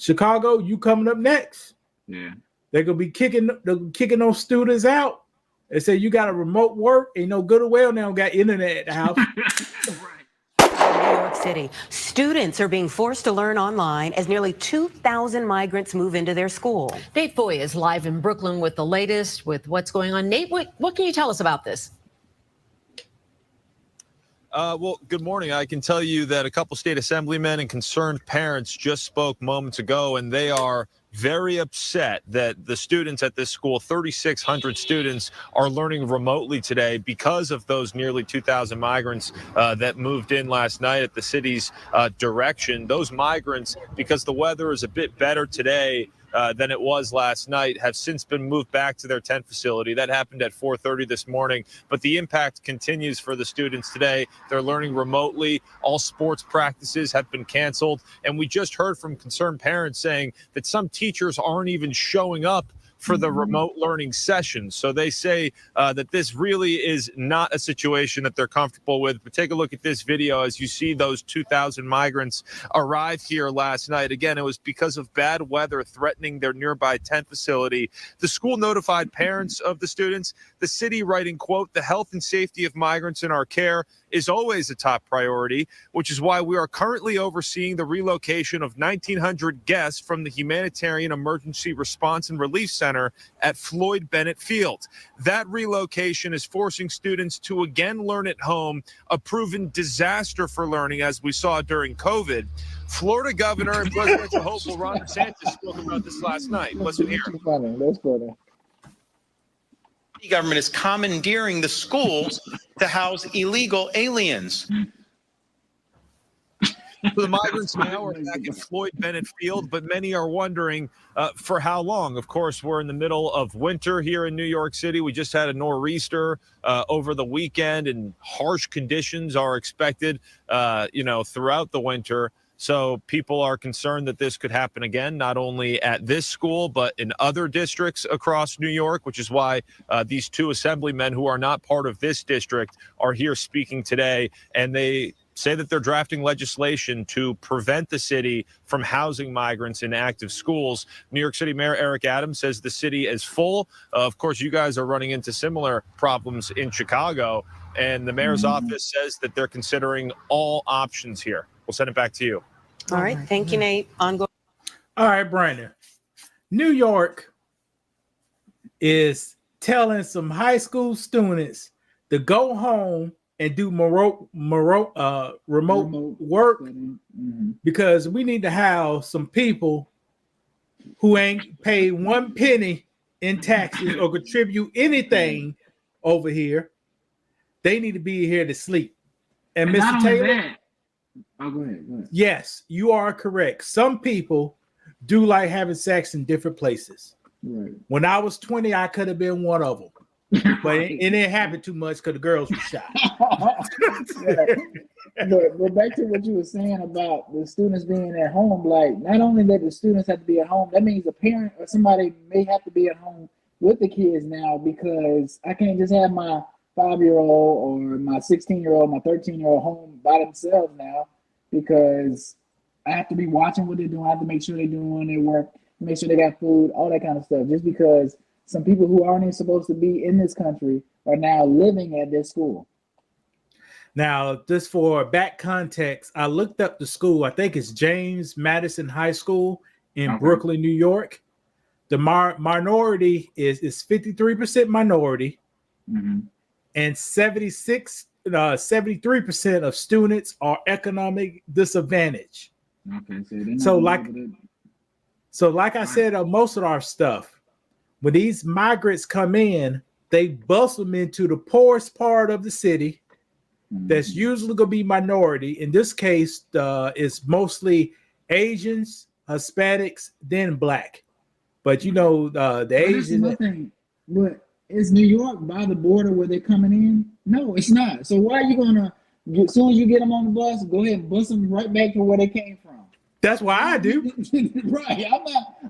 Chicago, you coming up next. Yeah. They're gonna be kicking those students out. They say you got a remote work, ain't no good or well now got internet at the house. Right. New York City, students are being forced to learn online as nearly 2,000 migrants move into their school. Nate Foy is live in Brooklyn with the latest with what's going on. Nate, what can you tell us about this? Well, good morning. I can tell you that a couple state assemblymen and concerned parents just spoke moments ago, and they are very upset that the students at this school, 3,600 students, are learning remotely today because of those nearly 2,000 migrants that moved in last night at the city's direction. Those migrants, because the weather is a bit better today than it was last night, have since been moved back to their tent facility. That happened at 4:30 this morning, but the impact continues for the students today. They're learning remotely. All sports practices have been canceled, and we just heard from concerned parents saying that some teachers aren't even showing up for the remote learning sessions. So they say that this really is not a situation that they're comfortable with. But take a look at this video as you see those 2,000 migrants arrive here last night. Again, it was because of bad weather threatening their nearby tent facility. The school notified parents of the students. The city writing, quote, "The health and safety of migrants in our care is always a top priority, which is why we are currently overseeing the relocation of 1,900 guests from the Humanitarian Emergency Response and Relief Center at Floyd Bennett Field. That relocation is forcing students to again learn at home, a proven disaster for learning, as we saw during COVID." Florida Governor and presidential hopeful Ron DeSantis spoke about this last night. Listen here. That's funny. The government is commandeering the schools to house illegal aliens. The migrants now are back at Floyd Bennett Field, but many are wondering for how long. Of course, we're in the middle of winter here in New York City. We just had a nor'easter over the weekend, and harsh conditions are expected, throughout the winter. So people are concerned that this could happen again, not only at this school, but in other districts across New York, which is why these two assemblymen who are not part of this district are here speaking today. And they say that they're drafting legislation to prevent the city from housing migrants in active schools. New York City Mayor Eric Adams says the city is full. Of course, you guys are running into similar problems in Chicago, and the mayor's office says that they're considering all options here. We'll send it back to you. All right. Thank you, Nate. Ongoing. All right, Brandon. New York is telling some high school students to go home and do remote work because we need to have some people who ain't paid 1 penny in taxes or contribute anything over here. They need to be here to sleep. And Mr. Taylor, oh, go ahead. Yes, you are correct. Some people do like having sex in different places. Right. When I was 20, I could have been one of them. But it didn't happen too much because the girls were shy. But back to what you were saying about the students being at home, like not only that the students have to be at home, that means a parent or somebody may have to be at home with the kids now, because I can't just have my 5-year-old or my 16-year-old, my 13-year-old home by themselves now, because I have to be watching what they're doing. I have to make sure they're doing their work, make sure they got food, all that kind of stuff, just because some people who aren't even supposed to be in this country are now living at this school. Now, just for back context, I looked up the school. I think it's James Madison High School in Brooklyn, New York. The minority is 53% minority, and 73% of students are economic disadvantaged. Okay, so like I said, most of our stuff, when these migrants come in, they bust them into the poorest part of the city. That's usually going to be minority. In this case, it's mostly Asians, Hispanics, then Black. But the Asian. But is New York by the border where they're coming in? No, it's not. So why are you gonna? As soon as you get them on the bus, go ahead and bus them right back to where they came from. That's why I do. Right.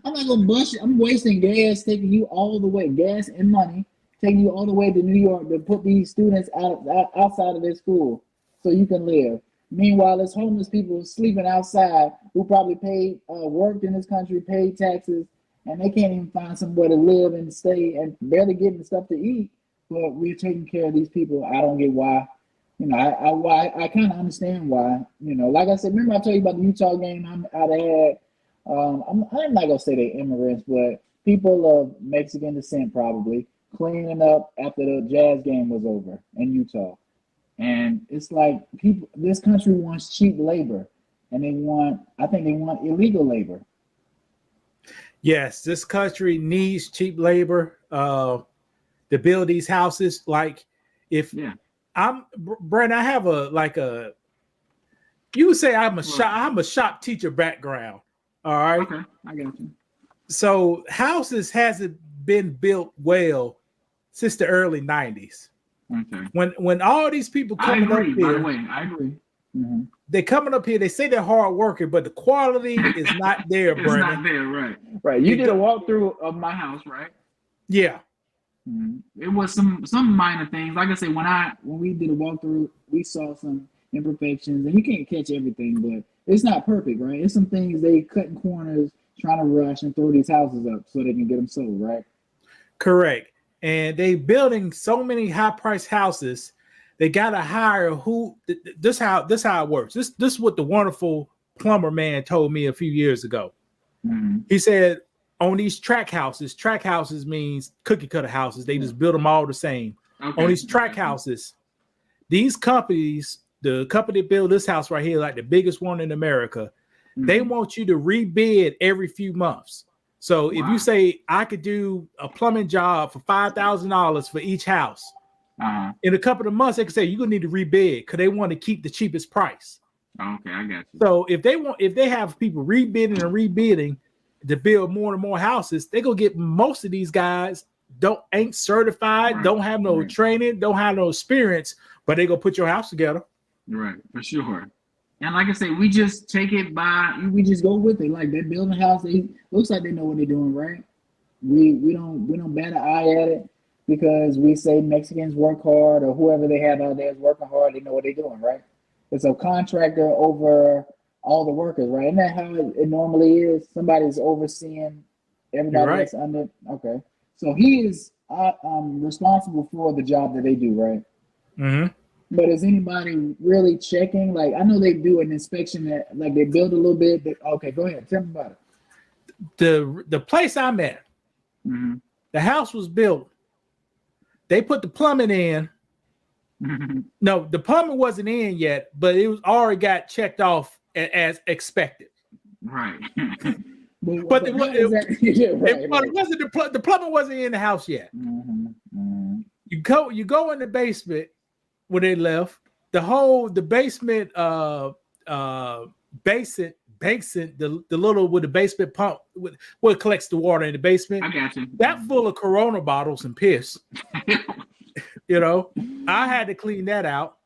I'm not gonna bus you. I'm wasting gas taking you all the way, gas and money, taking you all the way to New York to put these students outside of their school so you can live. Meanwhile, there's homeless people sleeping outside who probably paid, worked in this country, paid taxes, and they can't even find somewhere to live and stay and barely getting stuff to eat. But we're taking care of these people. I don't get why. You know, I kind of understand why. You know, like I said, remember I told you about the Utah game I had. I'm not gonna say they're immigrants, but people of Mexican descent probably cleaning up after the Jazz game was over in Utah. And it's like people, this country wants cheap labor, and I think they want illegal labor. Yes, this country needs cheap labor to build these houses. Like, if Brent, I have you would say I'm a shop teacher background. All right. Okay, I got you. So houses hasn't been built well since the early 90s. Okay. When all these people coming up here, by the way, I agree. Mm-hmm. They're coming up here. They say they're hard working, but the quality is not there, It's Brandon. not there, right? Right. You did a walkthrough of my house, right? Yeah. It was some minor things. Like I said, when we did a walkthrough, we saw some imperfections, and you can't catch everything, but it's not perfect, right? It's some things they cutting corners, trying to rush and throw these houses up so they can get them sold, right? Correct. And they building so many high-priced houses. They gotta hire this how it works. This is what the wonderful plumber man told me a few years ago. Mm-hmm. He said on these track houses means cookie cutter houses. They just build them all the same. Okay. On these track houses, these companies, the company that built this house right here, like the biggest one in America, they want you to rebid every few months. So if you say I could do a plumbing job for $5,000 for each house, in a couple of months they could say you're gonna need to rebid because they want to keep the cheapest price. Okay, I got you. So if they have people rebidding to build more and more houses, they gonna get most of these guys ain't certified, don't have no training, don't have no experience, but they gonna put your house together. Right, for sure. And like I say, we just take it We just go with it. Like they're building a house, they looks like they know what they're doing, right? We don't bat an eye at it because we say Mexicans work hard or whoever they have out there is working hard. They know what they're doing, right? It's a contractor over all the workers, right? Isn't that how it normally is? Somebody's overseeing everybody that's under. Okay, so he is responsible for the job that they do, right? Mm-hmm. But is anybody really checking? Like, I know they do an inspection that, like, they build a little bit. Okay, go ahead. Tell me about it. The place I'm at, the house was built. They put the plumbing in. No, the plumbing wasn't in yet, but it was already got checked off as expected. Right. But it wasn't the plumbing wasn't in the house yet. You go in the basement where they left. The basement basin, the little with the basement pump where it collects the water in the basement. I got you. That full of Corona bottles and piss. You know, I had to clean that out.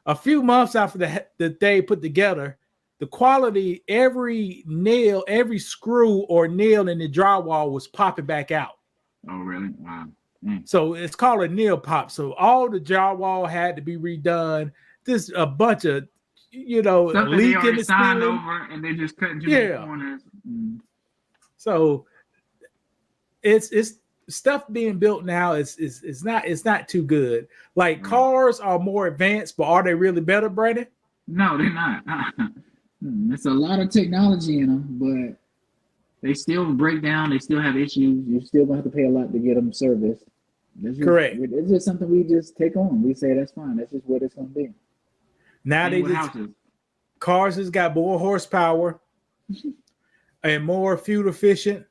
A few months after the they put together, the quality, every nail, every screw or nail in the drywall was popping back out. Oh, really? Wow. So it's called a nail pop. So all the drywall had to be redone. There's a bunch of, leak in the ceiling. Over and they just cutting corners. So it's stuff being built now is not too good. Like cars are more advanced, but are they really better, Brandon? No, they're not. It's a lot of technology in them, but they still break down. They still have issues. You're still gonna have to pay a lot to get them serviced. Correct. It's just something we just take on. We say that's fine. That's just what it's gonna be. Now cars has got more horsepower and more fuel efficient,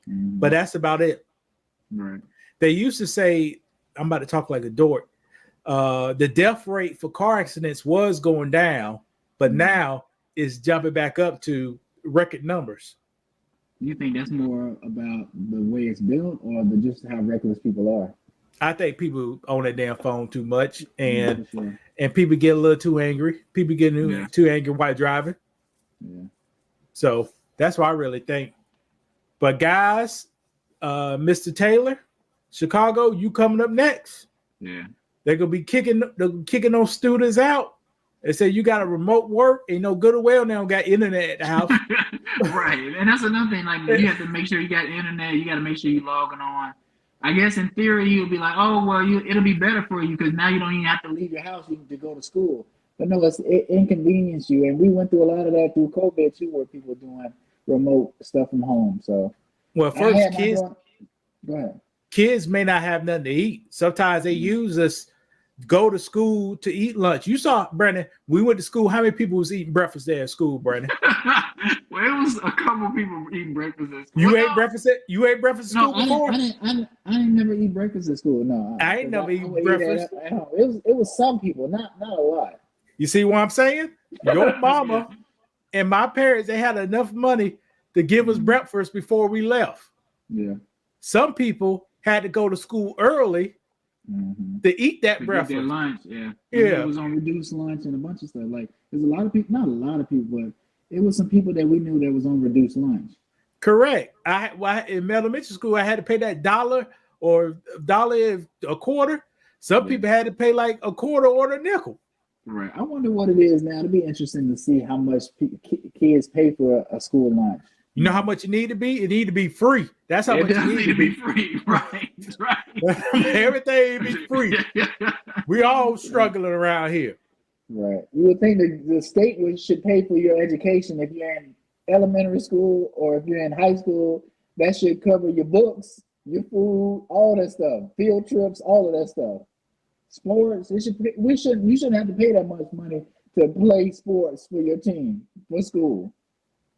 but that's about it. Right. They used to say, I'm about to talk like a dork. The death rate for car accidents was going down, but now it's jumping back up to record numbers. You think that's more about the way it's built or just how reckless people are? I think people on that damn phone too much, and people get a little too angry. People get too angry while driving. Yeah. So that's what I really think. But guys, Mr. Taylor, Chicago, you coming up next. Yeah. They're gonna be kicking those students out They say you got to remote work, and no good or well now got internet at the house. Right, and that's another thing. Like you have to make sure you got internet. You got to make sure you logging on. I guess in theory you'll be like, oh well, it'll be better for you because now you don't even have to leave your house to go to school. But no, it inconvenience you, and we went through a lot of that through COVID too, where people doing remote stuff from home. So, well, first go ahead. Kids may not have nothing to eat. Sometimes they use us go to school to eat lunch. You saw, Brandon, we went to school. How many people was eating breakfast there at school, Brandon? Well, it was a couple people eating breakfast at school. You ate breakfast at school before? I didn't never eat breakfast at school. No, I ain't never eat breakfast. At home. It was some people, not a lot. You see what I'm saying? Your mama and my parents, they had enough money to give us breakfast before we left. Yeah. Some people had to go to school early to eat that to breakfast. Get their lunch, yeah. Yeah. It was on reduced lunch and a bunch of stuff. Like there's a lot of people, not a lot of people, but it was some people that we knew that was on reduced lunch. Correct. In elementary school, I had to pay that $1 or $1 a quarter. Some people had to pay like a quarter or a nickel. Right. I wonder what it is now. It'll be interesting to see how much kids pay for a school lunch. You know how much it need to be? It need to be free. That's how much it need to be free. Right. Everything be free. We all struggling around here. Right. You would think the state should pay for your education if you're in elementary school or if you're in high school. That should cover your books, your food, all that stuff, field trips, all of that stuff. Sports. You shouldn't have to pay that much money to play sports for your team for school.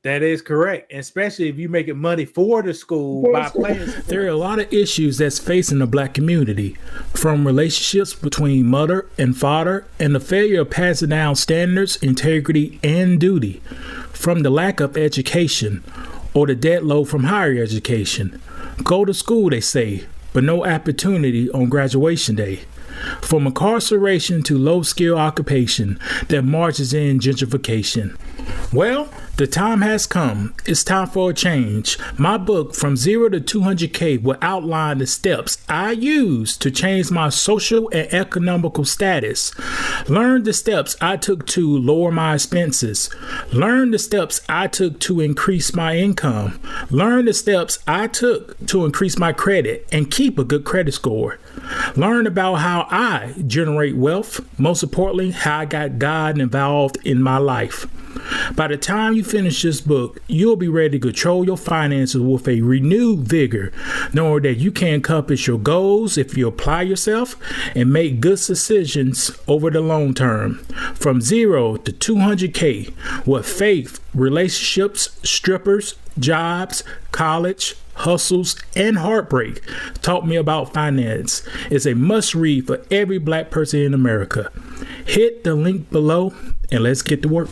That is correct, especially if you making money for the school by playing. There are a lot of issues that's facing the Black community, from relationships between mother and father and the failure of passing down standards, integrity, and duty, from the lack of education or the debt load from higher education. Go to school, they say, but no opportunity on graduation day. From incarceration to low-skill occupation that marches in gentrification. Well, the time has come. It's time for a change. My book, From Zero to 200K, will outline the steps I use to change my social and economical status. Learn the steps I took to lower my expenses. Learn the steps I took to increase my income. Learn the steps I took to increase my credit and keep a good credit score. Learn about how I generate wealth. Most importantly, how I got God involved in my life. By the time you finish this book, you'll be ready to control your finances with a renewed vigor, knowing that you can accomplish your goals if you apply yourself and make good decisions over the long term. From 0 to 200K with faith, relationships, strippers, jobs, college, hustles, and heartbreak taught me about finance. It's a must read for every Black person in America. Hit the link below and let's get to work.